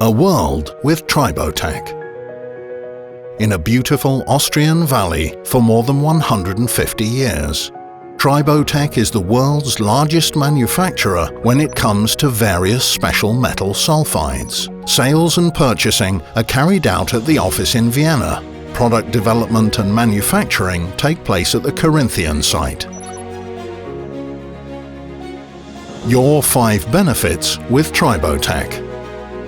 A world with Tribotecc. In a beautiful Austrian valley for more than 150 years, Tribotecc is the world's largest manufacturer when it comes to various special metal sulfides. Sales and purchasing are carried out at the office in Vienna. Product development and manufacturing take place at the Corinthian site. Your 5 benefits with Tribotecc: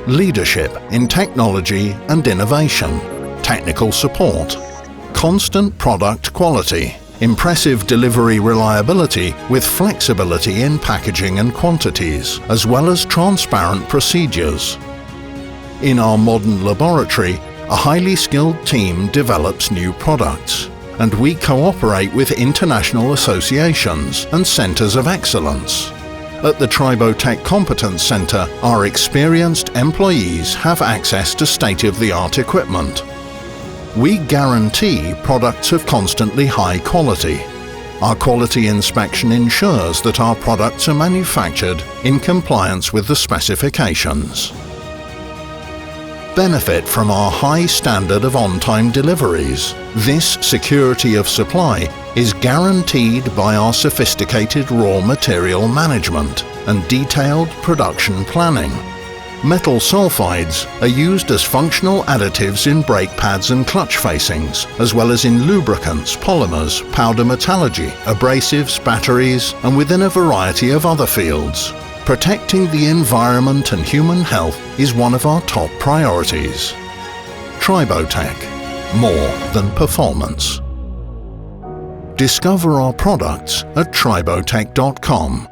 leadership in technology and innovation, technical support, constant product quality, impressive delivery reliability with flexibility in packaging and quantities, as well as transparent procedures. In our modern laboratory, a highly skilled team develops new products, and we cooperate with international associations and centres of excellence. At the Tribotecc Competence Centre, our experienced employees have access to state-of-the-art equipment. We guarantee products of constantly high quality. Our quality inspection ensures that our products are manufactured in compliance with the specifications. Benefit from our high standard of on-time deliveries. This security of supply is guaranteed by our sophisticated raw material management and detailed production planning. Metal sulfides are used as functional additives in brake pads and clutch facings, as well as in lubricants, polymers, powder metallurgy, abrasives, batteries, and within a variety of other fields. Protecting the environment and human health is one of our top priorities. Tribotecc, more than performance. Discover our products at tribotecc.com.